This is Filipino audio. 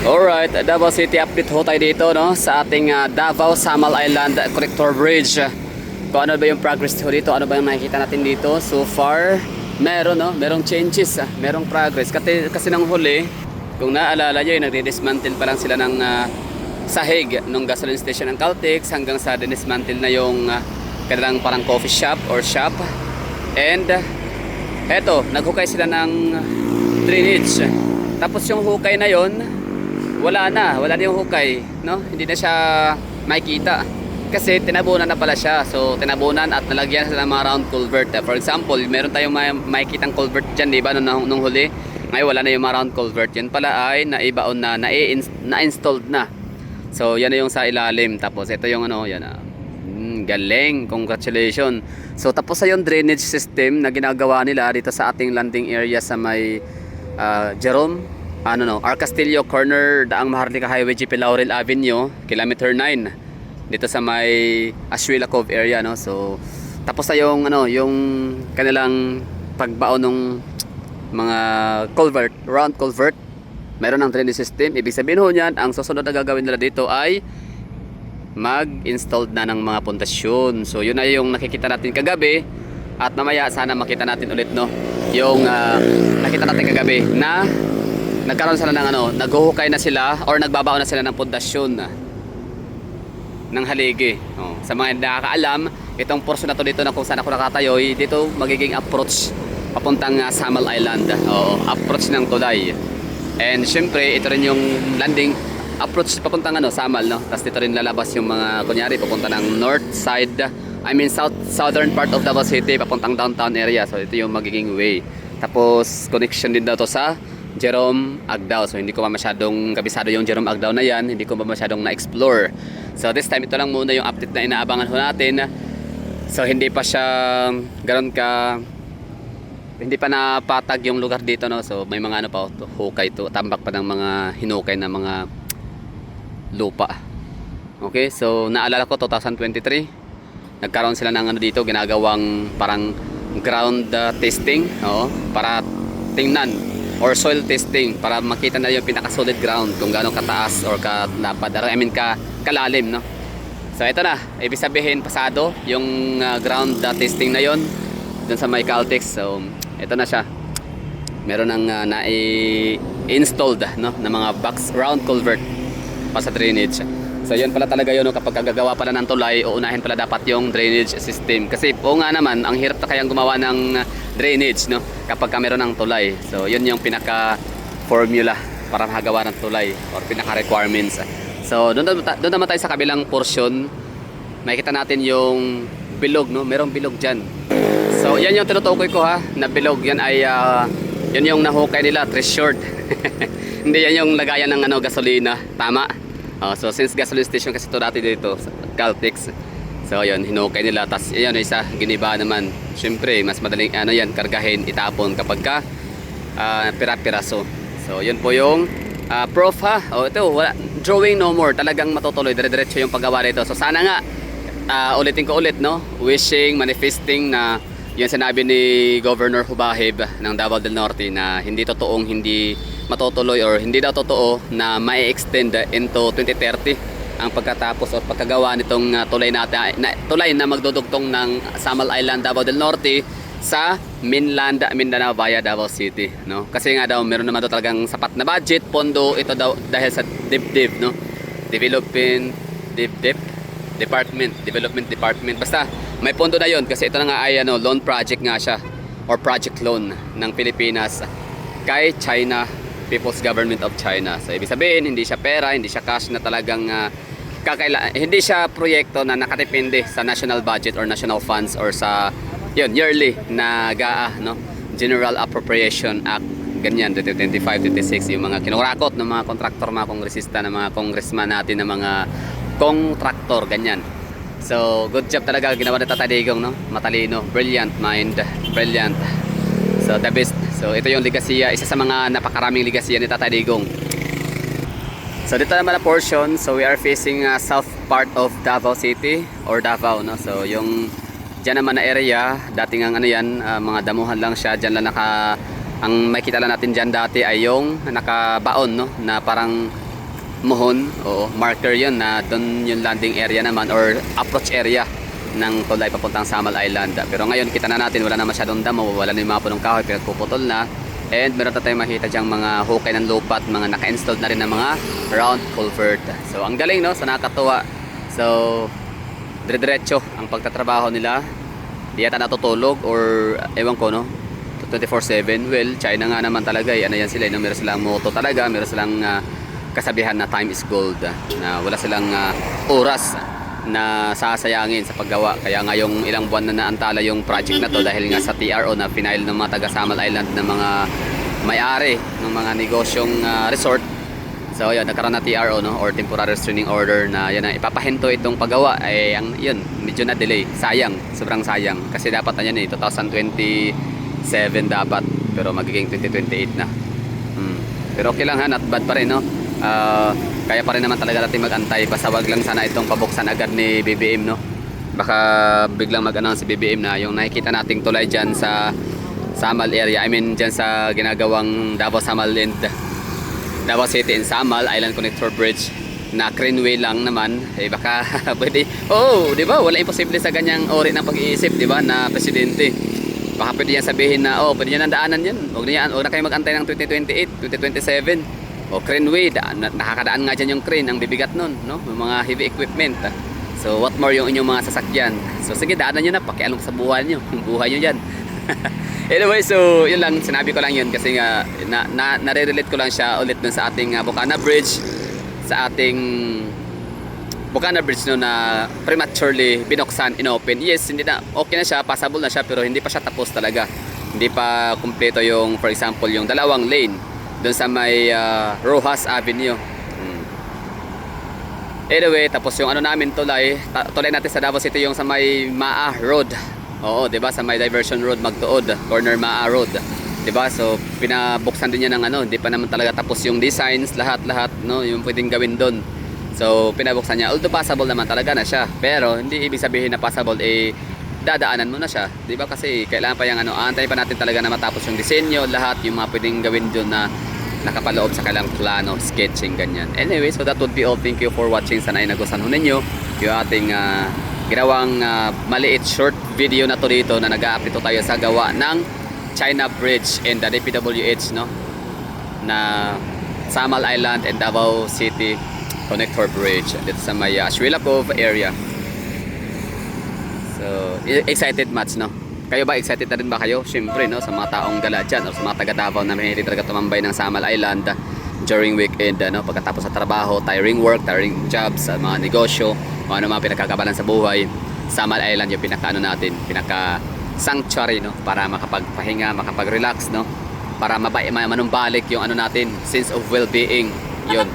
Alright, Davao City update ho tayo dito no sa ating Davao Samal Island Connector Bridge. Kung ano ba yung progress ho dito, ano ba yung nakikita natin dito so far. Merong changes, merong progress. Kasi nang huli, kung naalala nyo, nagdi-dismantle pa lang sila ng sahig nung gasoline station ng Caltex hanggang sa dinismantle na yung kanilang parang coffee shop or shop. And eto, naghukay sila ng drainage. Tapos yung hukay na yon, wala na yung hukay, no? Hindi na siya makikita kasi tinabunan na pala siya. So tinabunan at nalagyan sila ng mga round culvert. For example, meron tayong makikitang culvert dyan, di ba, nung huli. Ngayon wala na yung mga round culvert. Yan pala ay naibaon na, na-installed na. So yan na yung sa ilalim. Tapos ito yung ano, yan galing, congratulations. So tapos na yung drainage system na ginagawa nila dito sa ating landing area sa may Jerome R. Castillo Corner, Daang Maharlika Highway, GP Laurel Avenue, kilometer 9 dito sa may Ashuela Cove area, no. So tapos na yung yung kanilang pagbaon ng mga culvert, round culvert. Meron ng drainage system. Ibig sabihin ho niyan, ang susunod na gagawin nila dito ay mag-install na ng mga pundasyon. So yun na yung nakikita natin kagabi, at mamaya sana makita natin ulit, no, yung nakita natin kagabi na nagkaroon sila ng naghuhukay na sila or nagbabaon na sila ng pundasyon ng haligi. Sa mga hindi nakakaalam, itong portion na to dito na kung saan ako nakatayo, dito magiging approach papuntang Samal Island. Approach ng tulay. And syempre, ito rin yung landing approach papuntang Samal, no. Tapos dito rin lalabas yung mga kunyari papunta ng north side, southern part of Davao City papuntang downtown area. So ito yung magiging way. Tapos connection din daw to sa Jerome Agdao. So hindi ko pa masyadong kabisado yung Jerome Agdao na yan, hindi ko pa masyadong na-explore. So this time, ito lang muna yung update na inaabangan ho natin. So hindi pa siya hindi pa napatag yung lugar dito, no. So may mga hukay to, tambak pa ng mga hinukay na mga lupa. Okay, so naalala ko 2023 nagkaroon sila ng dito, ginagawang parang ground testing, para tingnan, or soil testing, para makita na yung pinaka-solid ground kung gaano kataas or kalapad, kalalim, no. So ito na, ibig sabihin pasado yung ground testing na yon dun sa may Caltex. So ito na siya, meron ng na-installed, no, na mga box round culvert pa sa drainage. So yun pala talaga yun, no, kapag gagawa pala ng tulay, uunahin pala dapat yung drainage system. Kasi nga naman, ang hirap na kayang gumawa ng drainage, no, kapag meron ng tulay. So yun yung pinaka formula para makagawa ng tulay or pinaka requirements. So doon naman tayo sa kabilang portion, makikita natin yung bilog, no, merong bilog dyan. So yan yung tinutukoy ko, na bilog. Yan ay yun yung nahukay nila, treasured. Hindi yan yung lagayan ng gasolina, tama. So since gasoline station kasi ito dati dito sa Caltex, so yun, hinukay nila. Tapos yun, isa giniba naman. Syempre mas madaling kargahin, itapon kapag ka pira-piraso. So yun po yung proof, ito, wala, drawing no more, talagang matutuloy, dire-diretso yung paggawa nito. So sana nga, ulitin ko ulit, no, wishing, manifesting na yung sinabi ni Governor Hubahib ng Davao del Norte na hindi totoong hindi matutuloy or hindi daw totoo na mai-extend into 2030 ang pagkatapos o pagkagawa nitong tulay na magdudugtong ng Samal Island, Davao del Norte sa mainland Mindanao via Davao City, no. Kasi nga daw meron naman daw talagang sapat na budget, pondo ito daw dahil sa DepDev, no, Development Department, basta may pondo na yon kasi ito na nga ay loan project nga siya or project loan ng Pilipinas kay China, People's Government of China. So ibig sabihin, hindi siya pera, hindi siya cash na talagang hindi siya proyekto na nakadepende sa national budget or national funds or sa yearly na GAA, no, General Appropriation Act, ganyan, 25-26 yung mga kinurakot ng mga kontraktor, mga kongresista, ng mga congressman natin, ng mga kontraktor, ganyan. So good job talaga ginawa ni Tata Digong, no, matalino, brilliant mind, brilliant. So the best. So ito yung legasiya, isa sa mga napakaraming legasiya ni Tata Digong. So dito naman na portion, so we are facing south part of Davao City or Davao, no. So yung dyan naman na area, dating ang mga damuhan lang siya, dyan lang ang makikita lang natin dyan dati ay yung nakabaon, no, na parang Mohon, oo, marker yun na doon yung landing area naman or approach area ng tulay papuntang Samal Island. Pero ngayon kita na natin wala na masyadong damo, wala na yung mga punong kahoy, pinagpuputol na. And meron na tayong makita dyang mga hukay ng lupa at mga naka-installed na rin ng mga round culvert. So ang galing, no? So nakakatuwa. So dire-diretso ang pagtatrabaho nila. Di yata natutulog or ewan ko, no? 24/7. Well, China nga naman talaga eh. Ano yan sila, no? Meron silang motto talaga, meron silang kasabihan na time is gold, na wala silang oras na sasayangin sa paggawa. Kaya nga yung ilang buwan na naantala yung project na to dahil nga sa TRO na final ng mga taga Samal Island na mga may-ari ng mga negosyong resort. So yun, nagkaroon na TRO, no, or temporary restraining order, na yun na ipapahinto itong paggawa. Ang yun, medyo na delay. Sayang, sobrang sayang kasi dapat na yan 2027 dapat, pero magiging 2028 na. Pero okay lang, not bad pa rin, no. Kaya pa rin naman talaga natin mag-antay, basta wag lang sana itong pabuksan agad ni BBM, no. Baka biglang mag-announce si BBM na yung nakikita nating tulay dyan sa Samal area, I mean dyan sa ginagawang Davao Samal and Davao City and Samal Island Connector Bridge na Greenway lang naman, baka pwede, di ba, wala imposible sa ganyang ori ng pag-iisip, di ba, na presidente. Baka pwede yan sabihin na, pwede yan ang daanan yan, huwag na kayo mag-antay ng 2028, 2027. Craneway, nakakadaan nga dyan yung crane, ang bibigat nun, no? Yung mga heavy equipment. So what more yung inyong mga sasakyan. So sige, daanan nyo na, pakialam sa buhay nyo, buhay nyo dyan. Anyway, so yun lang, sinabi ko lang yun kasi nga nare-relate ko lang siya ulit dun sa ating Bukana Bridge, sa ating Bukana Bridge, no, na prematurely binuksan, inopen. Yes, hindi na, okay na siya, passable na siya, pero hindi pa siya tapos talaga. Hindi pa kumpleto yung, for example, yung dalawang lane doon sa may Rojas Avenue. Anyway, tapos yung ano namin tulay natin sa Davao City, yung sa may Maa Road. Oo, 'di ba, sa may Diversion Road Magtuod, corner Maa Road. 'Di ba? So pinabuksan din niya ng hindi pa naman talaga tapos yung designs, lahat, no, yung pwedeng gawin doon. So pinabuksan niya. Although possible naman talaga na siya, pero hindi ibig sabihin na possible dadaanan mo na siya, 'di ba? Kasi kailangan pa yung aantayin pa natin talaga na matapos yung disenyo, lahat yung mga pwedeng gawin doon na nakapaloob sa kailang plano, sketching, ganyan. Anyway, so that would be all. Thank you for watching. Sana ay nagustuhan ninyo yung ating ginawang maliit short video na to dito, na nag-a-update tayo sa gawa ng China Bridge and the DPWH, no, na Samal Island and Davao City Connector Bridge dito sa may Ashwila Cove area. So excited much, no? Kayo ba, excited na rin ba kayo? Siyempre, no, sa mga taong gala dyan o sa mga taga Davao na mahilig talaga tumambay ng Samal Island during weekend, no, pagkatapos sa trabaho, tiring work, tiring jobs, sa mga negosyo, ano mga pinagkakabalan sa buhay. Samal Island yung pinaka natin, pinaka sanctuary, no, para makapagpahinga, makapag-relax, no, para manumbalik yung natin, sense of well-being, yun.